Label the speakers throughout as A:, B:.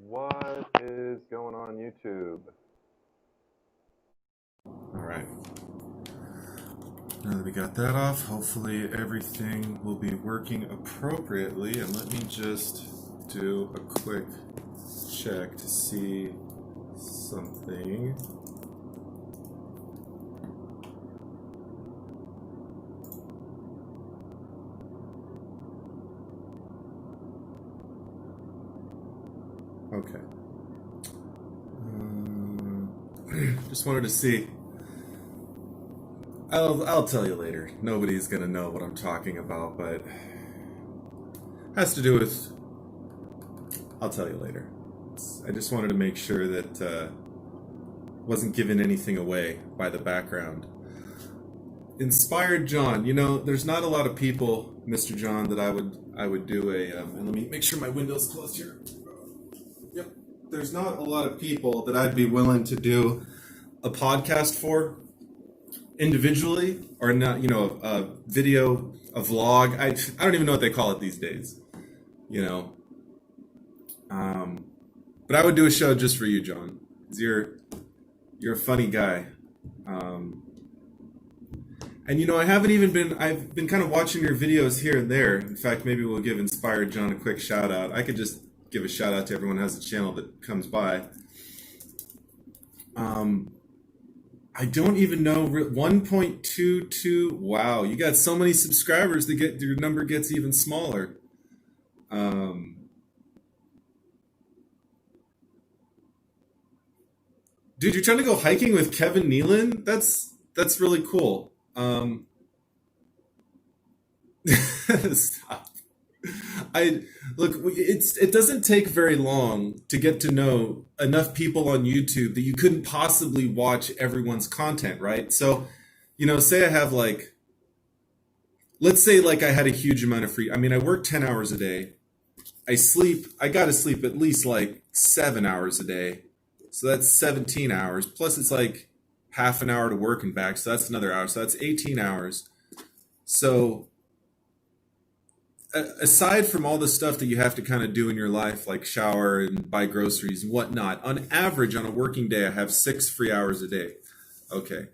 A: What is going on YouTube?
B: All right. Now that we got that off, hopefully everything will be working appropriately. And let me just do a quick check to see something. Okay. Just wanted to see. I'll tell you later. Nobody's gonna know what I'm talking about, but has to do with. I'll tell you later. I just wanted to make sure that wasn't giving anything away by the background. Inspired John. You know, there's not a lot of people, Mr. John, that I would do a. And let me make sure my window's closed here. Yep. There's not a lot of people that I'd be willing to do a podcast for individually, or not, you know, a video, a vlog. I don't even know what they call it these days, you know. But I would do a show just for you, John. 'Cause you're a funny guy. And you know, I've been kind of watching your videos here and there. In fact, maybe we'll give Inspired John a quick shout out. I could just give a shout out to everyone who has a channel that comes by. I don't even know, 1.22. Wow, you got so many subscribers that your number gets even smaller. Dude, you're trying to go hiking with Kevin Nealon? That's really cool. Stop. I look. It doesn't take very long to get to know enough people on YouTube that you couldn't possibly watch everyone's content, right? So, you know, say I have like, let's say like I had a huge amount of free. I mean, I work 10 hours a day. I got to sleep at least like 7 hours a day. So that's 17 hours. Plus it's like half an hour to work and back. So that's another hour. So that's 18 hours. So aside from all the stuff that you have to kind of do in your life, like shower and buy groceries and whatnot, on average on a working day, I have 6 free hours a day. Okay.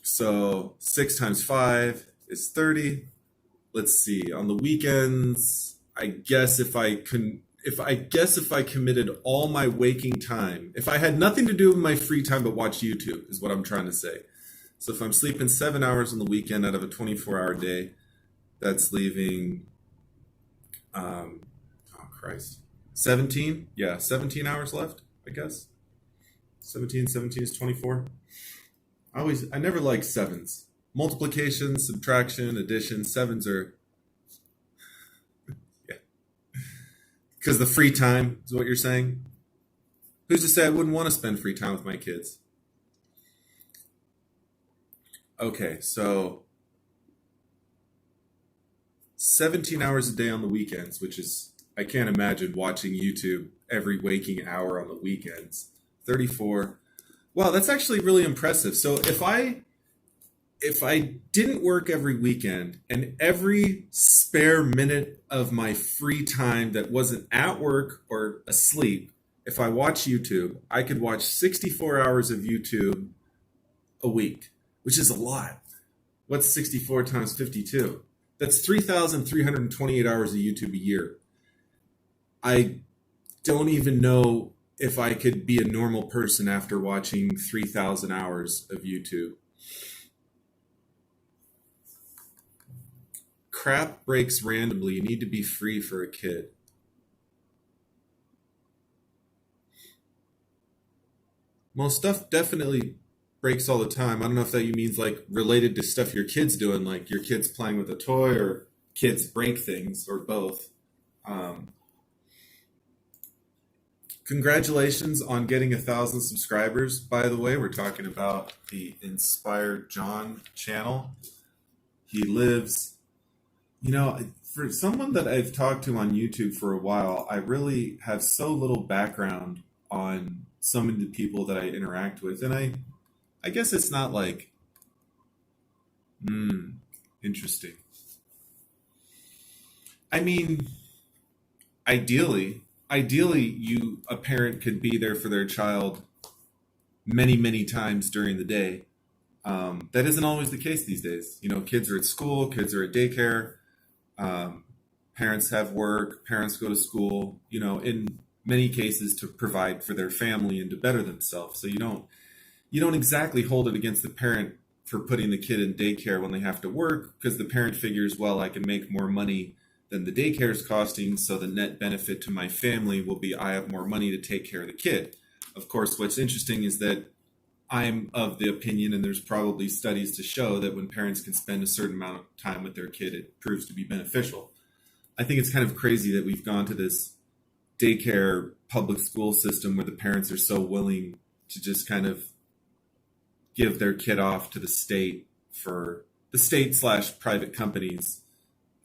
B: So 6 times 5 is 30. Let's see. On the weekends, I guess if I committed all my waking time, if I had nothing to do with my free time but watch YouTube, is what I'm trying to say. So if I'm sleeping 7 hours on the weekend out of a 24-hour day, that's leaving, oh Christ, 17? Yeah, 17 hours left, I guess. 17 is 24. I never like sevens. Multiplication, subtraction, addition, sevens are, yeah. Because the free time is what you're saying? Who's to say I wouldn't want to spend free time with my kids? Okay, so 17 hours a day on the weekends, which is, I can't imagine watching YouTube every waking hour on the weekends. 34. Wow, that's actually really impressive. So if I didn't work every weekend and every spare minute of my free time that wasn't at work or asleep, if I watch YouTube, I could watch 64 hours of YouTube a week, which is a lot. What's 64 times 52? That's 3,328 hours of YouTube a year. I don't even know if I could be a normal person after watching 3,000 hours of YouTube. Crap breaks randomly. You need to be free for a kid. Most stuff definitely breaks all the time. I don't know if that means like related to stuff your kid's doing, like your kid's playing with a toy or kids break things, or both. Congratulations on getting 1,000 subscribers. By the way, we're talking about the Inspired John channel. He lives, you know, for someone that I've talked to on YouTube for a while, I really have so little background on so many of the people that I interact with. And I guess it's not like, interesting. I mean, ideally, ideally, a parent could be there for their child many, many times during the day. That isn't always the case these days. Kids are at school, kids are at daycare, parents have work, parents go to school, in many cases to provide for their family and to better themselves. So you don't exactly hold it against the parent for putting the kid in daycare when they have to work, because the parent figures, well, I can make more money than the daycare is costing, so the net benefit to my family will be I have more money to take care of the kid. Of course, what's interesting is that I'm of the opinion, and there's probably studies to show, that when parents can spend a certain amount of time with their kid, it proves to be beneficial. I think it's kind of crazy that we've gone to this daycare public school system where the parents are so willing to just kind of give their kid off to the state, for the state/private companies,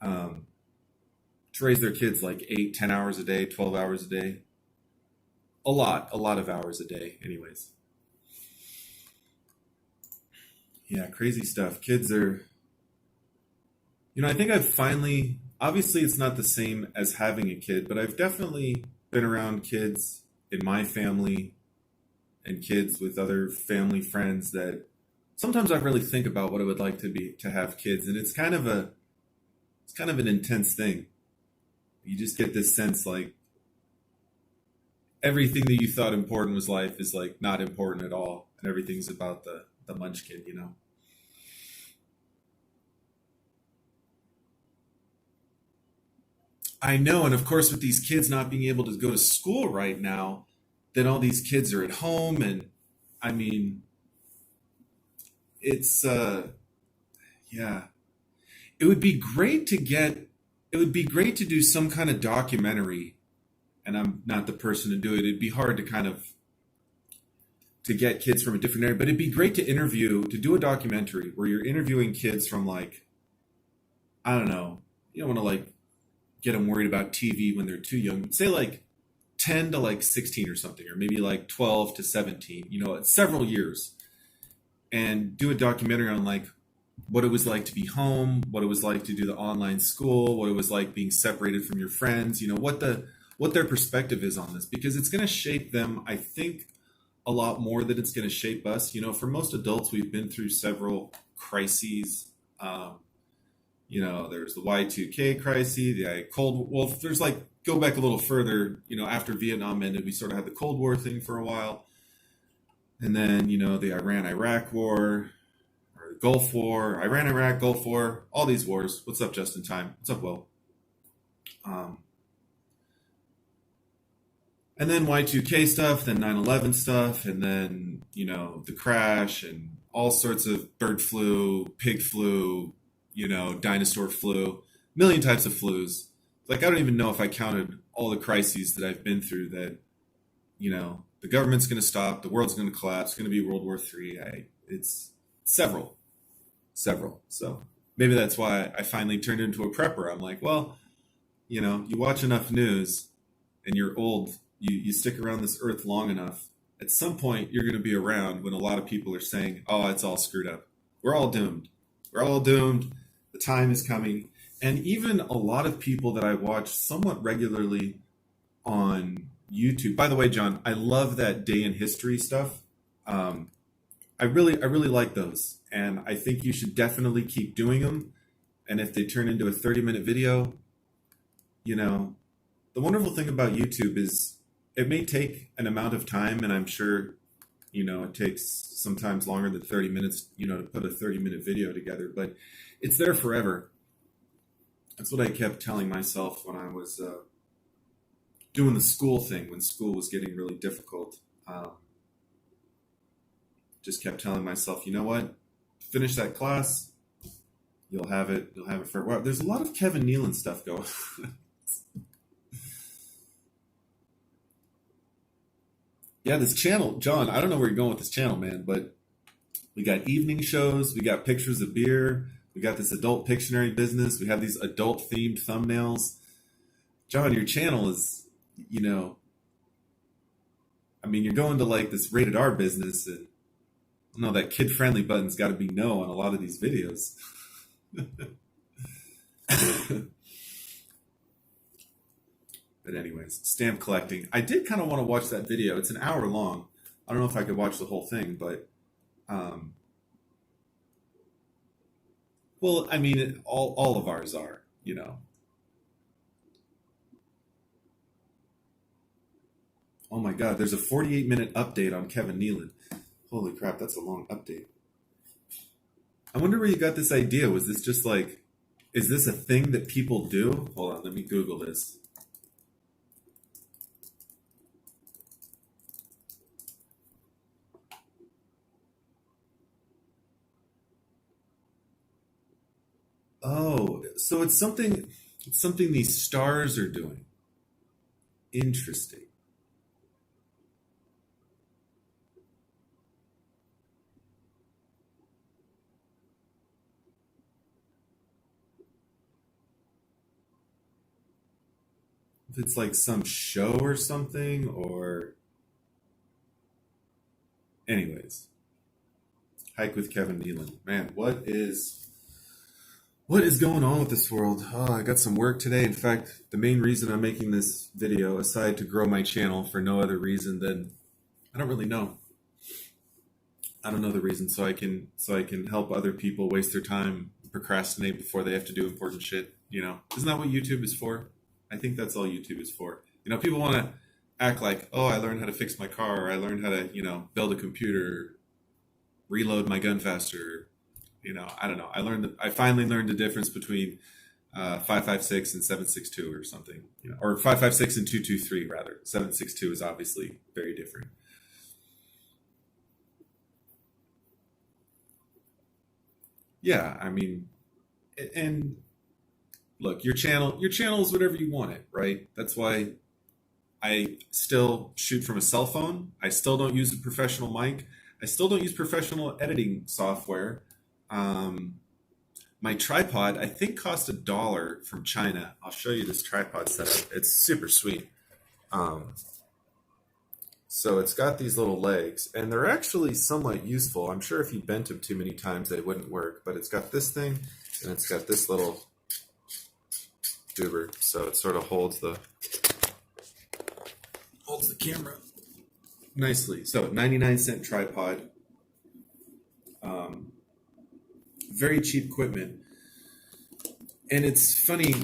B: to raise their kids like 8, 10 hours a day, 12 hours a day. A lot of hours a day anyways. Yeah, crazy stuff. Kids are, I think I've finally, obviously it's not the same as having a kid, but I've definitely been around kids in my family and kids with other family friends that sometimes I really think about what it would like to have kids. And it's kind of an intense thing. You just get this sense like everything that you thought important was life is like not important at all. And everything's about the munchkin, I know. And of course, with these kids not being able to go to school right now, then all these kids are at home. And I mean, it's, yeah, it would be great to do some kind of documentary. And I'm not the person to do it. It'd be hard to get kids from a different area, but it'd be great to do a documentary where you're interviewing kids from like, I don't know, you don't want to like get them worried about TV when they're too young. Say like 10 to like 16 or something, or maybe like 12 to 17, it's several years, and do a documentary on like what it was like to be home, what it was like to do the online school, what it was like being separated from your friends, what their perspective is on this, because it's going to shape them, I think, a lot more than it's going to shape us. For most adults, we've been through several crises. There's the Y2K crisis, the there's like, go back a little further, after Vietnam ended, we sort of had the Cold War thing for a while. And then, the Iran-Iraq war, or the Gulf War, Iran-Iraq, Gulf War, all these wars. What's up, Justin Time? What's up, Will? And then Y2K stuff, then 9/11 stuff, and then, the crash and all sorts of bird flu, pig flu, dinosaur flu, million types of flus. Like, I don't even know if I counted all the crises that I've been through that, the government's going to stop, the world's going to collapse, it's going to be World War III. It's several. So maybe that's why I finally turned into a prepper. I'm like, well, you watch enough news and you're old, you stick around this earth long enough, at some point you're going to be around when a lot of people are saying, oh, it's all screwed up. We're all doomed. The time is coming. And even a lot of people that I watch somewhat regularly on YouTube. By the way, John, I love that day in history stuff. I really like those. And I think you should definitely keep doing them. And if they turn into a 30-minute video, the wonderful thing about YouTube is it may take an amount of time, and I'm sure, it takes sometimes longer than 30 minutes, to put a 30-minute video together, but it's there forever. That's what I kept telling myself when I was doing the school thing, when school was getting really difficult. Just kept telling myself, you know what? Finish that class, you'll have it for a while. There's a lot of Kevin Nealon stuff going on. Yeah, this channel, John, I don't know where you're going with this channel, man, but we got evening shows, we got pictures of beer, we got this adult Pictionary business, we have these adult-themed thumbnails. John, your channel is, you're going to like this rated R business, and I don't know, that kid-friendly button's got to be no on a lot of these videos. But anyways, stamp collecting. I did kind of want to watch that video. It's an hour long. I don't know if I could watch the whole thing, but um, well, I mean, all of ours are, you know. Oh my God, there's a 48-minute update on Kevin Nealon. Holy crap, that's a long update. I wonder where you got this idea. Was this just like, is this a thing that people do? Hold on, let me Google this. Oh, so it's something these stars are doing. Interesting. If it's like some show or something, or anyways, hike with Kevin Nealon. Man, what is going on with this world? Oh, I got some work today. In fact, the main reason I'm making this video, aside to grow my channel for no other reason than I don't really know. I don't know the reason, so I can help other people waste their time, procrastinate before they have to do important shit. Isn't that what YouTube is for? I think that's all YouTube is for. People want to act like, oh, I learned how to fix my car, or I learned how to, build a computer, reload my gun faster. I don't know. I finally learned the difference between 556 and 762 or something, or 556 and 223 rather. 762 is obviously very different. Yeah, I mean, and look, your channel is whatever you want it, right? That's why I still shoot from a cell phone. I still don't use a professional mic. I still don't use professional editing software. Um, my tripod, I think, cost $1 from China. I'll show you this tripod setup. It's super sweet. Um, so it's got these little legs, and they're actually somewhat useful. I'm sure if you bent them too many times, they wouldn't work. But it's got this thing, and it's got this little goober, so it sort of holds the camera nicely. So 99-cent tripod, um, very cheap equipment, and it's funny,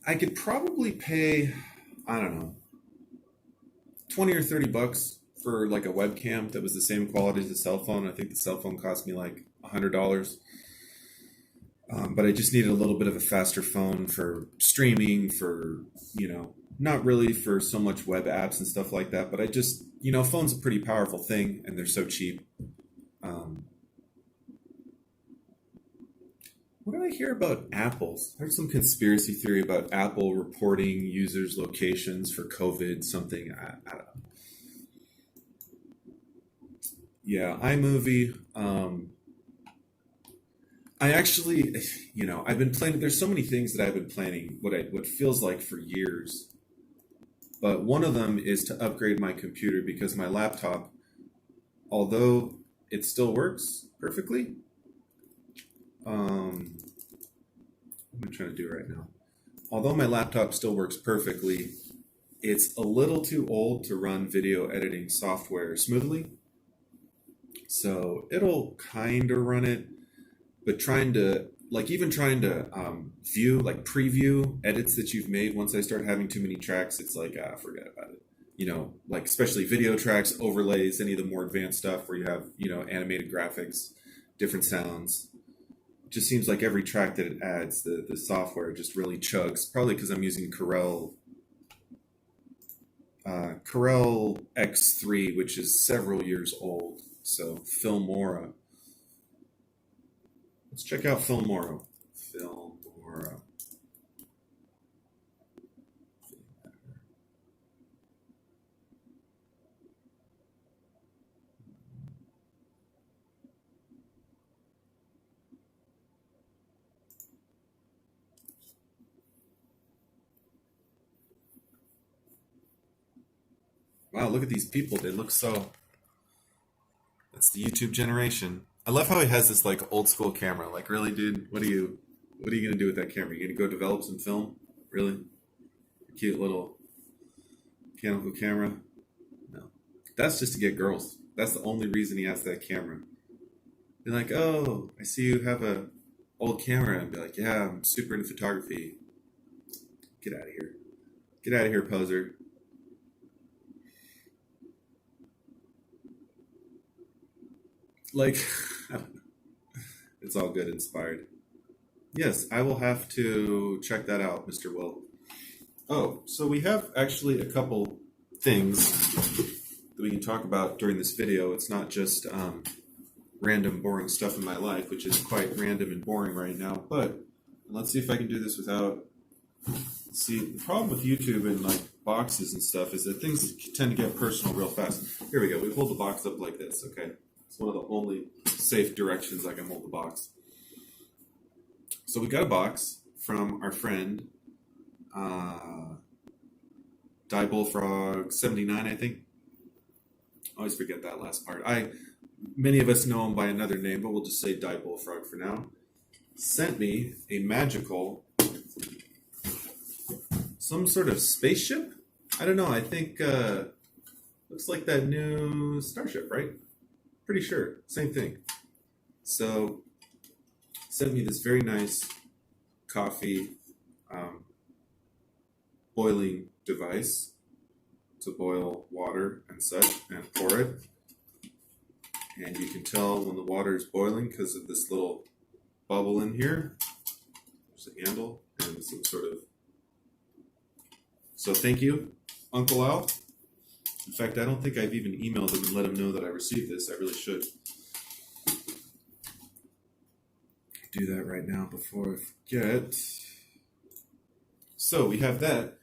B: I could probably pay, I don't know, 20 or 30 bucks for like a webcam that was the same quality as the cell phone. I think the cell phone cost me like $100. But I just needed a little bit of a faster phone for streaming, not really for so much web apps and stuff like that. But I just, phone's a pretty powerful thing, and they're so cheap. Um, what did I hear about Apple? There's some conspiracy theory about Apple reporting users' locations for COVID, something. I don't know. Yeah, iMovie. I actually, I've been planning. There's so many things that I've been planning. What feels like for years, but one of them is to upgrade my computer because my laptop, although it still works perfectly, what am I trying to do right now? Although my laptop still works perfectly, it's a little too old to run video editing software smoothly. So it'll kind of run it, but trying to view, like preview edits that you've made, once I start having too many tracks, it's like, forget about it. Like especially video tracks, overlays, any of the more advanced stuff where you have, animated graphics, different sounds. It just seems like every track that it adds, the software just really chugs. Probably because I'm using Corel X3, which is several years old. So Filmora. Let's check out Filmora. Filmora. Wow, look at these people. They look so. That's the YouTube generation. I love how he has this like old school camera. Like, really, dude, what are you gonna do with that camera? You gonna go develop some film? Really? Cute little mechanical camera. No, that's just to get girls. That's the only reason he has that camera. Be like, oh, I see you have a old camera, and be like, yeah, I'm super into photography. Get out of here. Get out of here, poser. Like, I don't know. It's all good, inspired. Yes, I will have to check that out, Mr. Will. Oh, so we have actually a couple things that we can talk about during this video. It's not just random, boring stuff in my life, which is quite random and boring right now. But let's see if I can do this without. See, the problem with YouTube and like boxes and stuff is that things tend to get personal real fast. Here we go. We hold the box up like this. Okay, it's one of the only safe directions I can hold the box. So we got a box from our friend, Die Bullfrog 79, I think. I always forget that last part. Many of us know him by another name, but we'll just say Die Bullfrog for now. Sent me a magical, some sort of spaceship. I don't know. I think looks like that new Starship, right? Pretty sure. Same thing. So sent me this very nice coffee boiling device to boil water and such and pour it. And you can tell when the water is boiling because of this little bubble in here. There's a handle and some sort of... So thank you, Uncle Al. In fact, I don't think I've even emailed him and let him know that I received this. I really should do that right now before I forget. So we have that.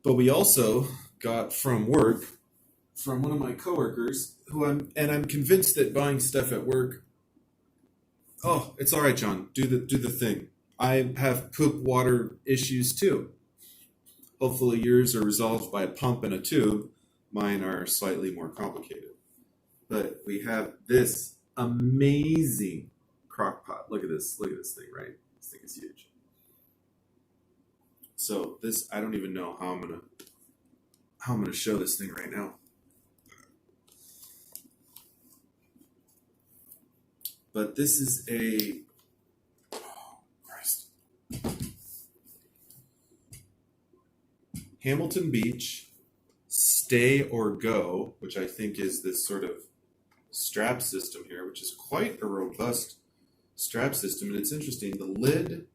B: But we also got from work, from one of my coworkers, I'm convinced that buying stuff at work. Oh, it's all right, John. Do the thing. I have poop water issues too. Hopefully yours are resolved by a pump and a tube. Mine are slightly more complicated. But we have this amazing crock pot. Look at this thing, right? This thing is huge. So this, I don't even know how I'm gonna show this thing right now. But this is a, oh Christ, Hamilton Beach Stay or Go, which I think is this sort of strap system here, which is quite a robust strap system. And it's interesting, the lid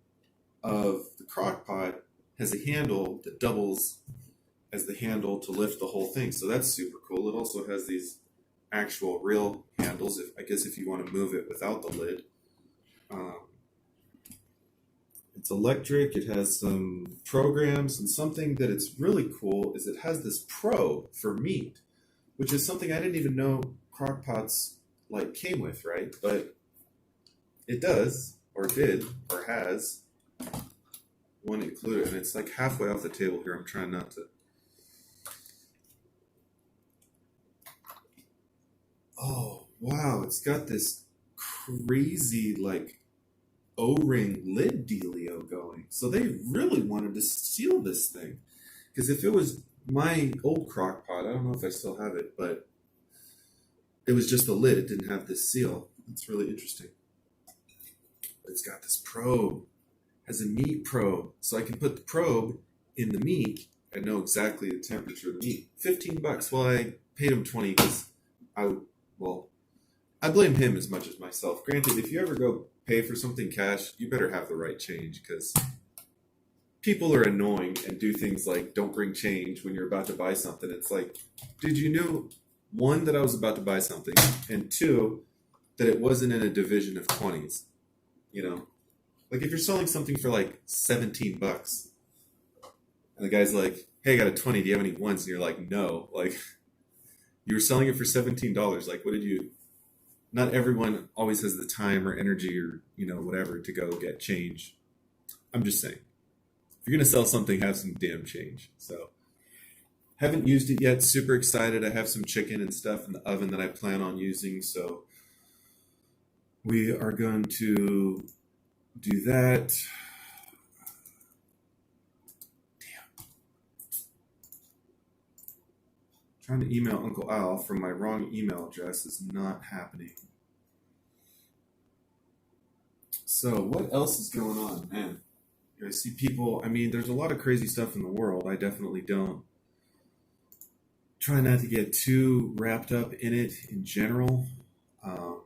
B: of the crock pot has a handle that doubles as the handle to lift the whole thing. So that's super cool. It also has these actual real handles, if you want to move it without the lid. It's electric. It has some programs, and something that it's really cool is it has this probe for meat, which is something I didn't even know crock pots like came with, right? But it does, or did, or has one included, and it's like halfway off the table here. I'm trying not to. Oh, wow. It's got this crazy, like, O-ring lid dealio going. So they really wanted to seal this thing. Because if it was my old crock pot, I don't know if I still have it, but it was just the lid. It didn't have this seal. It's really interesting. It's got this probe. It has a meat probe. So I can put the probe in the meat and know exactly the temperature of the meat. $15. Well, I paid him 20 because I blame him as much as myself. Granted, if you ever go pay for something cash, you better have the right change, because people are annoying and do things like don't bring change when you're about to buy something. It's like, did you know, one, that I was about to buy something, and two, that it wasn't in a division of 20s? You know, like if you're selling something for like $17 and the guy's like, hey, I got a 20, do you have any ones? And you're like, no. Like, you were selling it for $17. Like, what did you... Not everyone always has the time or energy or, whatever to go get change. I'm just saying. If you're going to sell something, have some damn change. So, haven't used it yet. Super excited. I have some chicken and stuff in the oven that I plan on using. So, we are going to do that. Damn. Trying to email Uncle Al from my wrong email address is not happening. So what else is going on, man? I see people. I mean, there's a lot of crazy stuff in the world. I definitely don't try not to get too wrapped up in it in general. Um,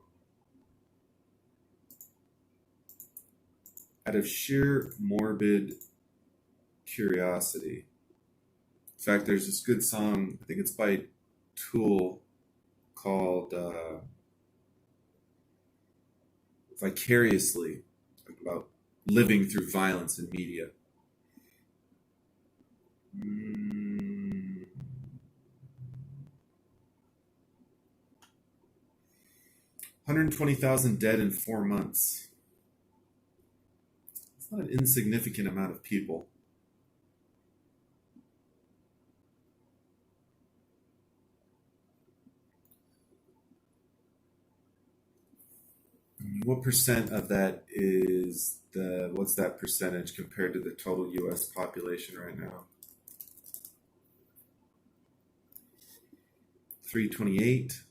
B: Out of sheer morbid curiosity. In fact, there's this good song. I think it's by Tool called "Vicariously," about living through violence in media. 120,000 dead in 4 months. It's not an insignificant amount of people. What percent of that is what's that percentage compared to the total US population right now? 328.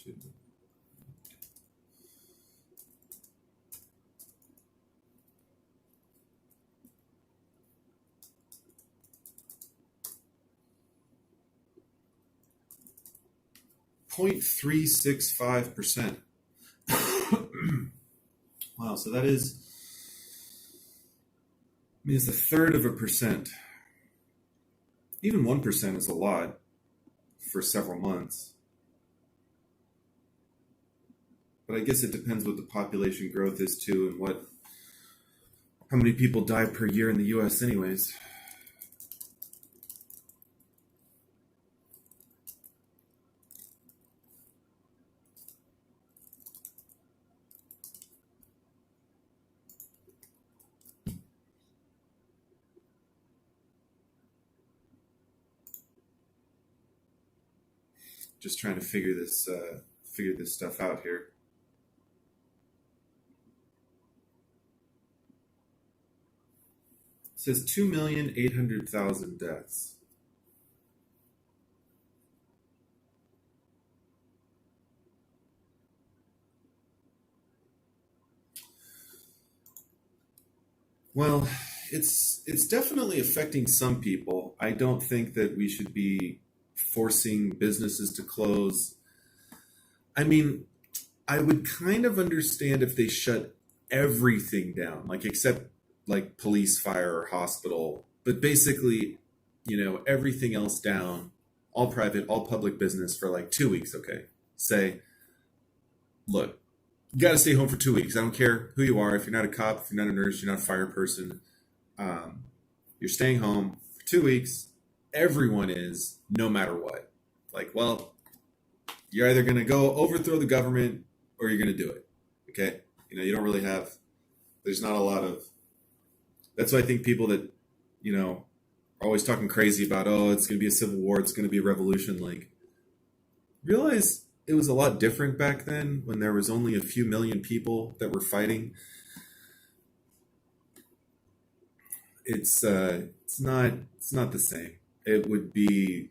B: Two. 0.365%. Wow, so that is means a third of a percent. Even 1% is a lot for several months. But I guess it depends what the population growth is too, and how many people die per year in the US anyways. Just trying to figure this stuff out here. It says 2,800,000 deaths. Well, it's definitely affecting some people. I don't think that we should be forcing businesses to close. I mean, I would kind of understand if they shut everything down, like except like police, fire, or hospital, but basically, everything else down, all private, all public business for like 2 weeks. Okay, say, look, you got to stay home for 2 weeks. I don't care who you are. If you're not a cop, if you're not a nurse, you're not a fire person, um, you're staying home for 2 weeks. Everyone is, no matter what. Like, well, you're either going to go overthrow the government or you're going to do it. Okay? You don't really have, there's not a lot of, that's why I think people that, are always talking crazy about, oh, it's going to be a civil war, it's going to be a revolution. Like, realize it was a lot different back then when there was only a few million people that were fighting. It's not the same. It would be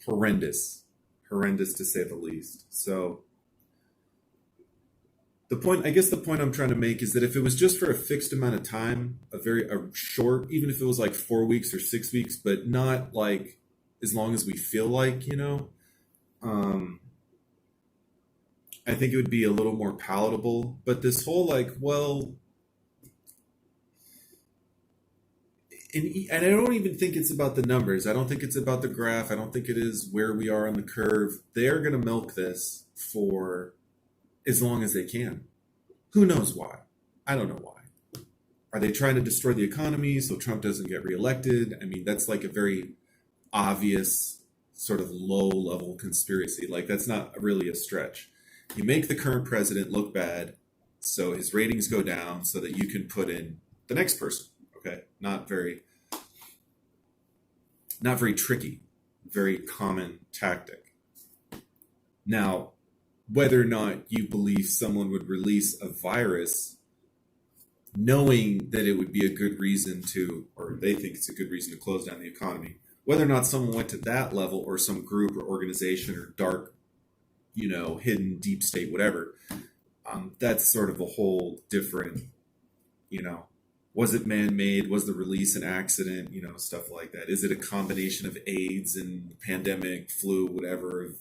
B: horrendous to say the least. So the point I'm trying to make is that if it was just for a fixed amount of time, a short, even if it was like 4 weeks or 6 weeks, but not like as long as we feel like, I think it would be a little more palatable. But this whole like, well, and I don't even think it's about the numbers. I don't think it's about the graph. I don't think it is where we are on the curve. They're going to milk this for as long as they can. Who knows why? I don't know why. Are they trying to destroy the economy so Trump doesn't get reelected? I mean, that's like a very obvious sort of low-level conspiracy. Like, that's not really a stretch. You make the current president look bad so his ratings go down so that you can put in the next person. Okay? Not very tricky. Very common tactic. Now, whether or not you believe someone would release a virus knowing that it would be a good reason to, or they think it's a good reason to close down the economy. Whether or not someone went to that level, or some group or organization or dark, hidden deep state, whatever, that's sort of a whole different, was it man-made? Was the release an accident? Stuff like that. Is it a combination of AIDS and pandemic, flu, whatever?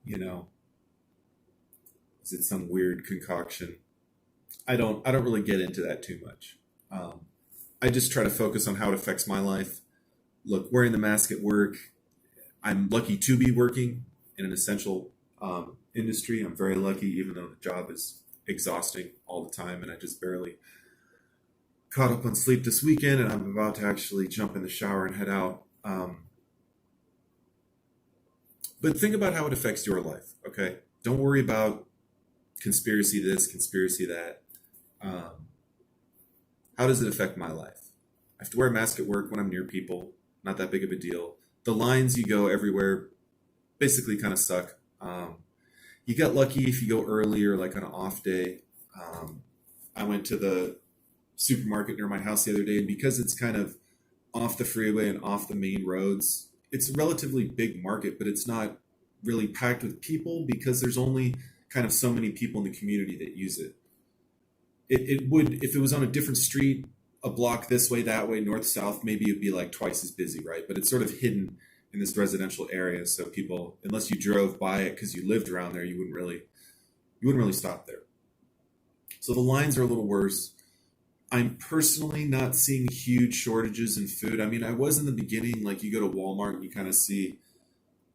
B: Is it some weird concoction? I don't really get into that too much. I just try to focus on how it affects my life. Look, wearing the mask at work, I'm lucky to be working in an essential industry. I'm very lucky, even though the job is exhausting all the time, and I just barely caught up on sleep this weekend, and I'm about to actually jump in the shower and head out. But think about how it affects your life, okay? Don't worry about conspiracy this, conspiracy that. How does it affect my life? I have to wear a mask at work when I'm near people. Not that big of a deal. The lines you go everywhere basically kind of suck. You get lucky if you go early or like on an off day. I went to the supermarket near my house the other day, and because it's kind of off the freeway and off the main roads, it's a relatively big market, but it's not really packed with people because there's only kind of so many people in the community that use it. It would, if it was on a different street, a block this way, that way, north, south, maybe it'd be like twice as busy, right? But it's sort of hidden in this residential area. So people, unless you drove by it because you lived around there, you wouldn't really stop there. So the lines are a little worse. I'm personally not seeing huge shortages in food. I mean, I was in the beginning, like you go to Walmart and you kind of see,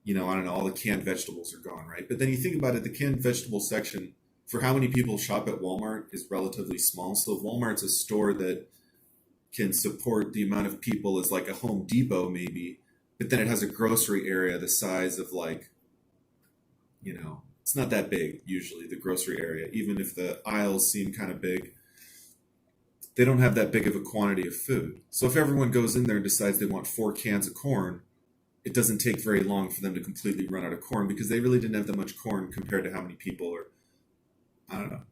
B: I don't know, all the canned vegetables are gone, right? But then you think about it, the canned vegetable section, for how many people shop at Walmart, is relatively small. So if Walmart's a store that can support the amount of people as like a Home Depot maybe, but then it has a grocery area the size of like, it's not that big usually, the grocery area. Even if the aisles seem kind of big, they don't have that big of a quantity of food. So if everyone goes in there and decides they want 4 cans of corn, it doesn't take very long for them to completely run out of corn because they really didn't have that much corn compared to how many people are. I don't know.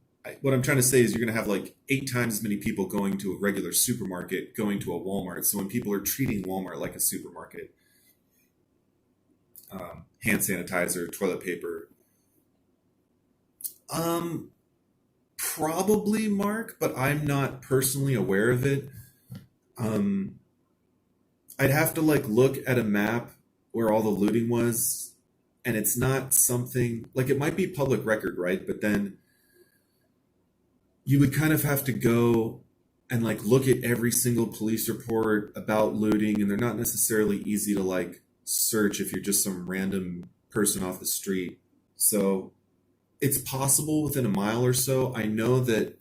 B: What I'm trying to say is you're going to have like 8 times as many people going to a regular supermarket going to a Walmart. So when people are treating Walmart like a supermarket, hand sanitizer, toilet paper, probably, Mark, but I'm not personally aware of it. I'd have to like look at a map where all the looting was, and it's not something like, it might be public record, right? But then you would kind of have to go and like look at every single police report about looting, and they're not necessarily easy to like search if you're just some random person off the street. So it's possible within a mile or so. I know that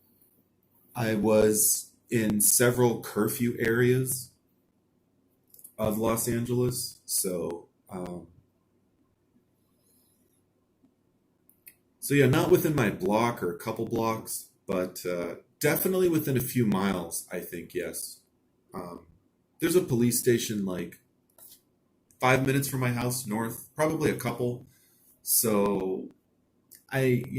B: I was in several curfew areas of Los Angeles. So yeah, not within my block or a couple blocks, but definitely within a few miles, I think, yes. There's a police station like 5 minutes from my house north, probably a couple. So LA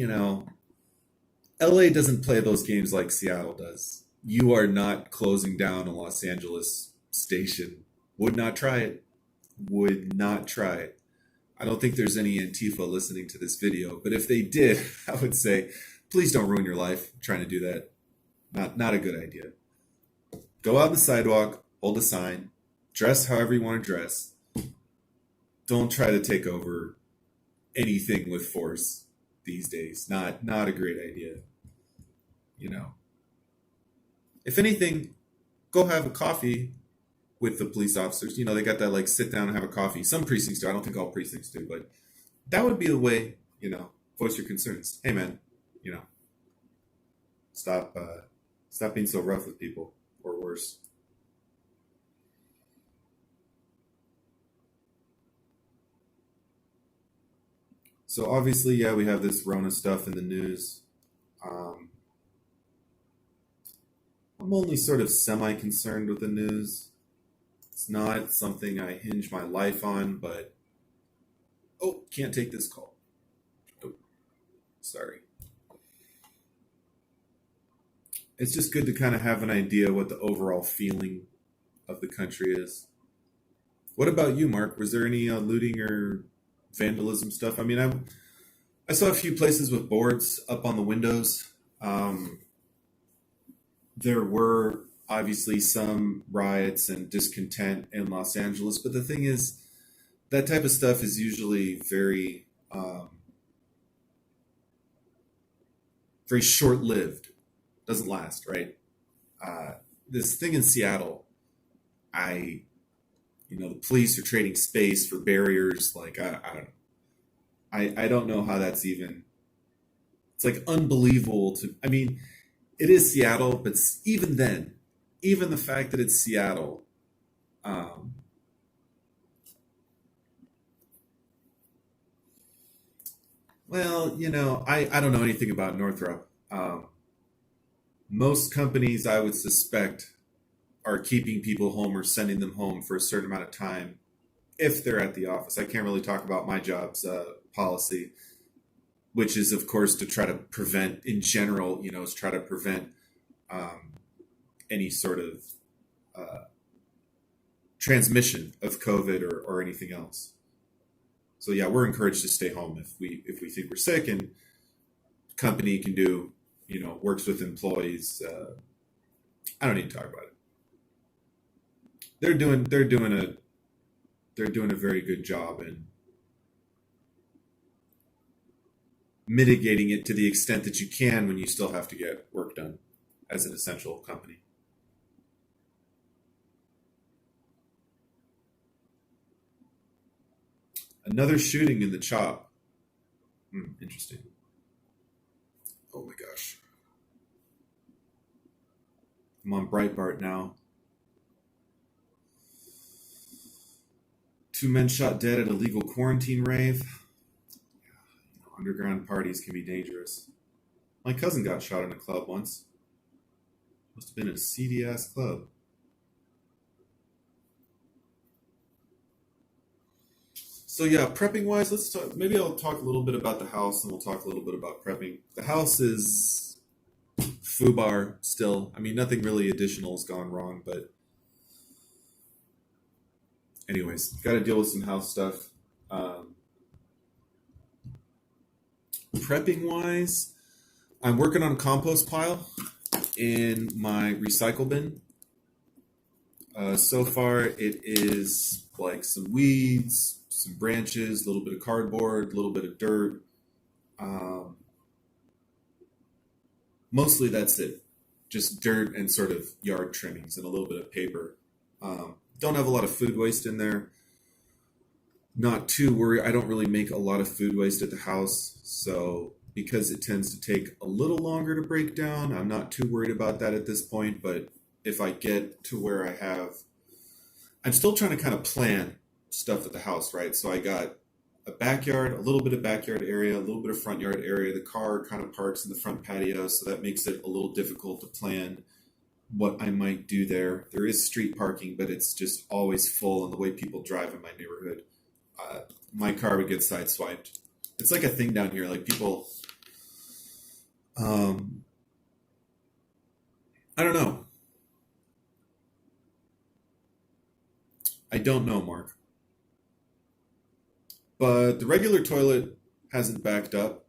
B: doesn't play those games like Seattle does. You are not closing down a Los Angeles station. Would not try it. Would not try it. I don't think there's any Antifa listening to this video, but if they did, I would say, please don't ruin your life trying to do that. Not a good idea. Go out on the sidewalk, hold a sign, dress however you want to dress. Don't try to take over anything with force these days. Not a great idea. If anything, go have a coffee with the police officers. They got that like sit down and have a coffee. Some precincts do. I don't think all precincts do, but that would be the way, voice your concerns. Hey man, stop being so rough with people, or worse. So obviously, yeah, we have this Rona stuff in the news. I'm only sort of semi-concerned with the news. It's not something I hinge my life on, but can't take this call. Oh. Sorry. It's just good to kind of have an idea what the overall feeling of the country is. What about you, Mark? Was there any looting or vandalism stuff? I mean, I saw a few places with boards up on the windows. There were obviously some riots and discontent in Los Angeles, but the thing is, that type of stuff is usually very short-lived. Doesn't last, right? This thing in Seattle, the police are trading space for barriers. Like I don't know. I don't know how that's even. It's like unbelievable to. I mean, it is Seattle, but even then, even the fact that it's Seattle, um, well, I don't know anything about Northrop. Most companies, I would suspect, are keeping people home or sending them home for a certain amount of time if they're at the office. I can't really talk about my job's policy, which is, of course, to try to prevent, in general, is try to prevent um, any sort of uh, transmission of COVID or anything else. So yeah, we're encouraged to stay home if we think we're sick, and the company can do, works with employees. I don't need to talk about it. They're doing a very good job in mitigating it to the extent that you can when you still have to get work done as an essential company. Another shooting in the Chop. Interesting. Oh my gosh. I'm on Breitbart now. Two men shot dead at a legal quarantine rave. Underground parties can be dangerous. My cousin got shot in a club once. Must have been a seedy ass club. So yeah, prepping wise, let's talk. Maybe I'll talk a little bit about the house, and we'll talk a little bit about prepping. The house is FUBAR still. I mean, nothing really additional has gone wrong, but anyways, got to deal with some house stuff. Um, Prepping wise, I'm working on a compost pile in my recycle bin. So far, it is like some weeds, some branches, a little bit of cardboard, a little bit of dirt. Um, Mostly that's it. Just dirt and sort of yard trimmings and a little bit of paper. Don't have a lot of food waste in there. Not too worried. I don't really make a lot of food waste at the house. So because it tends to take a little longer to break down, I'm not too worried about that at this point. But if I get to where I'm still trying to kind of plan stuff at the house, right? So I got a backyard, a little bit of backyard area, a little bit of front yard area. The car kind of parks in the front patio, so that makes it a little difficult to plan what I might do there. There is street parking, but it's just always full, and the way people drive in my neighborhood, uh, my car would get sideswiped. It's like a thing down here. Like people, um, I don't know. I don't know, Mark. But the regular toilet hasn't backed up,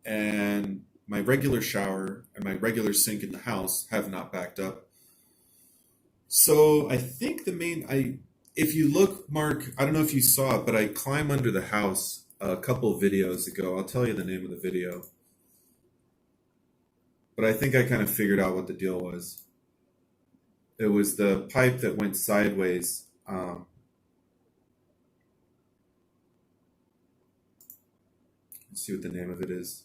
B: and my regular shower and my regular sink in the house have not backed up. So I think if you look, Mark, I don't know if you saw it, but I climb under the house a couple of videos ago. I'll tell you the name of the video, but I think I kind of figured out what the deal was. It was the pipe that went sideways. Let's see what the name of it is.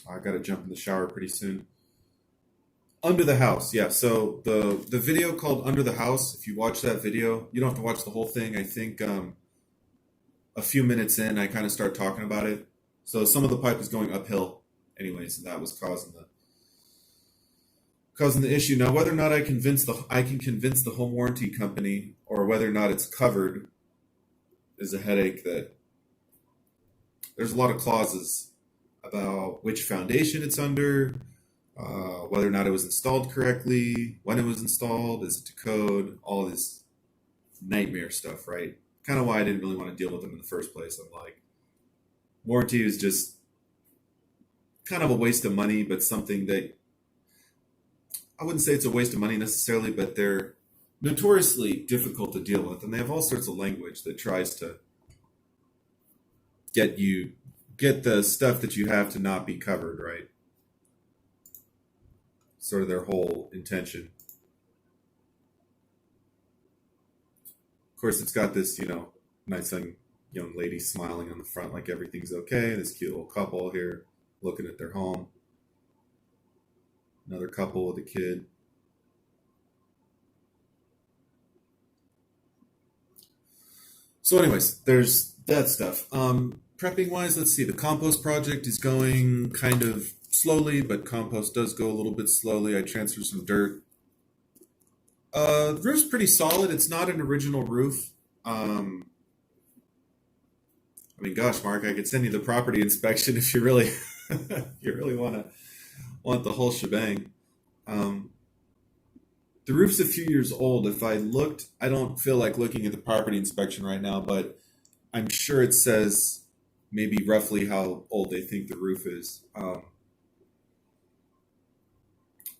B: I got to jump in the shower pretty soon. Under the house, yeah. So the video called Under the House. If you watch that video, you don't have to watch the whole thing. I think a few minutes in, I kind of start talking about it. So some of the pipe is going uphill, anyways, and that was causing the issue. Now, whether or not I can convince the home warranty company, or whether or not it's covered, is a headache that there's a lot of clauses about which foundation it's under, whether or not it was installed correctly, when it was installed, is it to code, all this nightmare stuff, right? Kind of why I didn't really want to deal with them in the first place. I'm like, warranty is just kind of a waste of money, but something that I wouldn't say it's a waste of money necessarily, but they're notoriously difficult to deal with. And they have all sorts of language that tries to get the stuff that you have to not be covered, right? Sort of their whole intention. Of course, it's got this, nice young lady smiling on the front like everything's okay. This cute little couple here looking at their home. Another couple with a kid. So anyways, there's that stuff. Prepping wise, let's see. The compost project is going kind of slowly, but compost does go a little bit slowly. I transferred some dirt. The roof's pretty solid. It's not an original roof. Gosh, Mark, I could send you the property inspection if you really, you really want the whole shebang. The roof's a few years old. If I looked, I don't feel like looking at the property inspection right now, but I'm sure it says maybe roughly how old they think the roof is.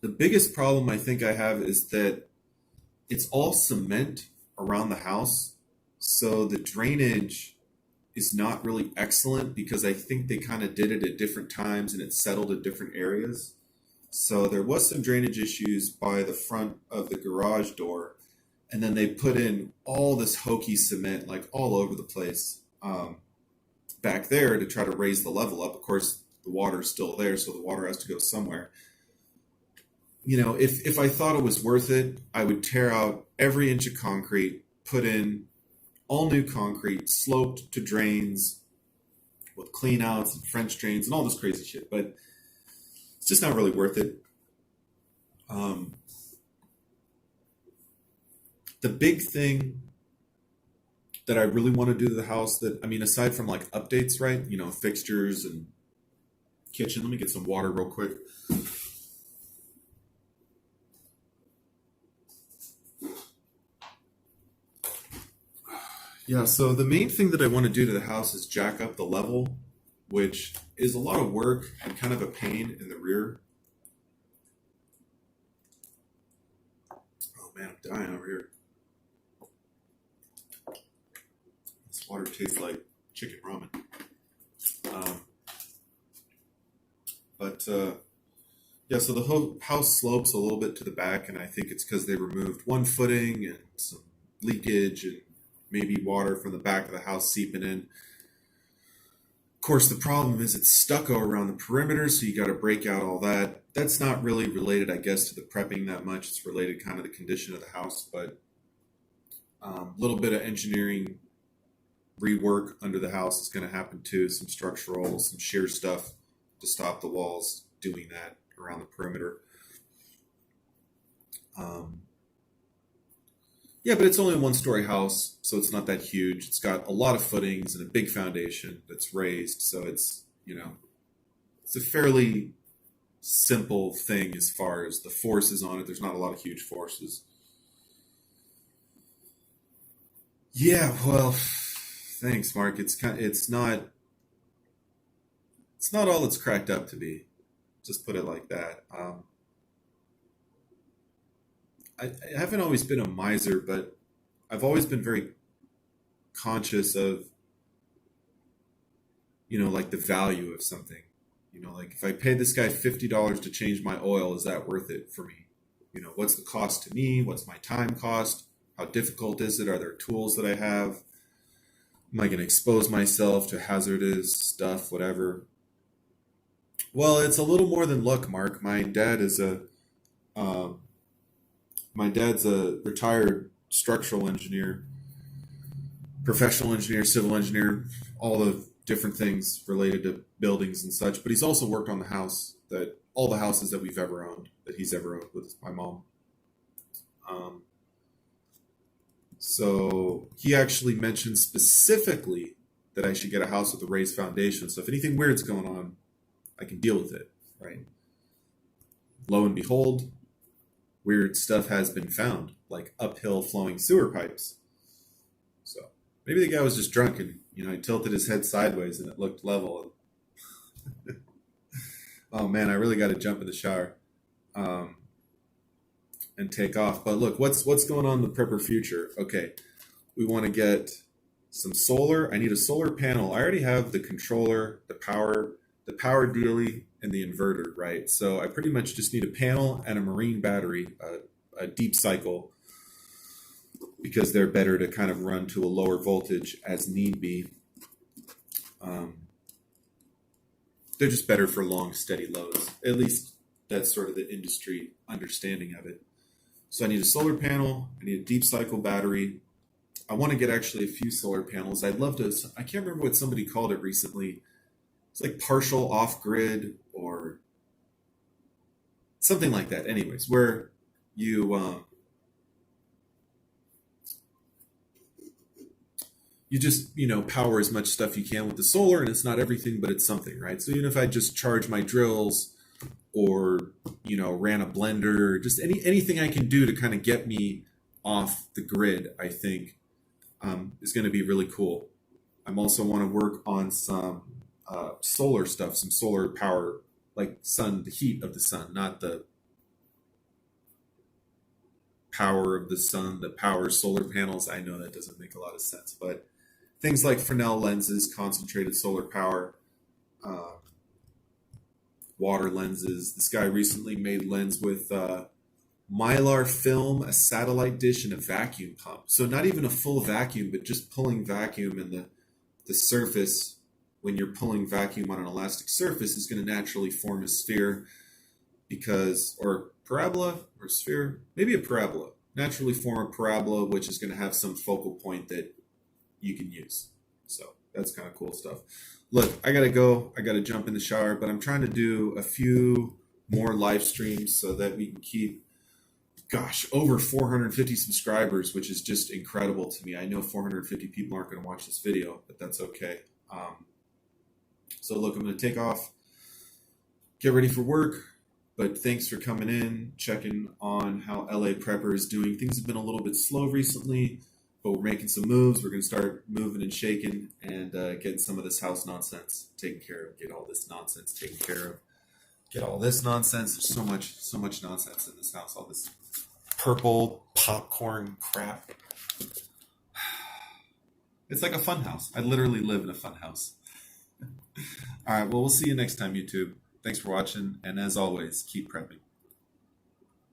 B: The biggest problem I think I have is that it's all cement around the house. So the drainage is not really excellent because I think they kind of did it at different times and it settled at different areas. So there was some drainage issues by the front of the garage door. And then they put in all this hokey cement like all over the place back there to try to raise the level up. Of course, the water's still there, so the water has to go somewhere. If I thought it was worth it, I would tear out every inch of concrete, put in all new concrete, sloped to drains with clean outs and French drains and all this crazy shit. But it's just not really worth it. The big thing that I really want to do to the house aside from like updates, right? Fixtures and kitchen. Let me get some water real quick. Yeah, so the main thing that I want to do to the house is jack up the level, which is a lot of work and kind of a pain in the rear. Oh man, I'm dying over here. This water tastes like chicken ramen. Yeah, so the whole house slopes a little bit to the back, and I think it's because they removed one footing and some leakage and maybe water from the back of the house seeping in. Of course, the problem is it's stucco around the perimeter, so you got to break out all that. That's not really related, I guess, to the prepping that much. It's related kind of to the condition of the house, but a little bit of engineering rework under the house is going to happen too. Some structural, some shear stuff to stop the walls doing that around the perimeter. Yeah, but it's only a one-story house, so it's not that huge. It's got a lot of footings and a big foundation that's raised, so it's a fairly simple thing as far as the forces on it. There's not a lot of huge forces. Yeah, well, thanks, Mark. It's not all it's cracked up to be. Just put it like that. I haven't always been a miser, but I've always been very conscious of, like the value of something. Like if I pay this guy $50 to change my oil, is that worth it for me? What's the cost to me? What's my time cost? How difficult is it? Are there tools that I have? Am I going to expose myself to hazardous stuff, whatever? Well, it's a little more than luck, Mark. My dad's a retired structural engineer, professional engineer, civil engineer, all the different things related to buildings and such. But he's also worked on all the houses that he's ever owned with my mom. So he actually mentioned specifically that I should get a house with a raised foundation. So if anything weird's going on, I can deal with it, right? Lo and behold, weird stuff has been found, like uphill flowing sewer pipes. So maybe the guy was just drunk and, he tilted his head sideways and it looked level. Oh man, I really got to jump in the shower and take off. But look, what's going on in the prepper future? Okay, we want to get some solar. I need a solar panel. I already have the controller, the power dealie, and the inverter, right? So I pretty much just need a panel and a marine battery, a deep cycle, because they're better to kind of run to a lower voltage as need be. They're just better for long, steady loads. At least that's sort of the industry understanding of it. So I need a solar panel. I need a deep cycle battery. I want to get actually a few solar panels. I'd love to. I can't remember what somebody called it recently. It's like partial off-grid or something like that. Anyways, where you just, power as much stuff you can with the solar, and it's not everything, but it's something, right? So even if I just charge my drills or, ran a blender, just anything I can do to kind of get me off the grid, I think is going to be really cool. I also want to work on some solar stuff, some solar power, like the heat of the sun, not the power of the sun that powers solar panels. I know that doesn't make a lot of sense, but things like Fresnel lenses, concentrated solar power, water lenses. This guy recently made lens with Mylar film, a satellite dish, and a vacuum pump. So not even a full vacuum, but just pulling vacuum, and the surface, when you're pulling vacuum on an elastic surface, is going to naturally form a sphere or parabola or sphere, maybe a parabola, naturally form a parabola, which is going to have some focal point that you can use. So that's kind of cool stuff. Look, I got to go. I got to jump in the shower, but I'm trying to do a few more live streams so that we can keep, over 450 subscribers, which is just incredible to me. I know 450 people aren't going to watch this video, but that's okay. So look, I'm going to take off, get ready for work, but thanks for coming in, checking on how LA Prepper is doing. Things have been a little bit slow recently, but we're making some moves. We're going to start moving and shaking and getting some of this house nonsense taken care of, get all this nonsense taken care of, get all this nonsense. There's so much nonsense in this house, all this purple popcorn crap. It's like a fun house. I literally live in a fun house. All right, well, we'll see you next time, YouTube. Thanks for watching, and as always, keep prepping.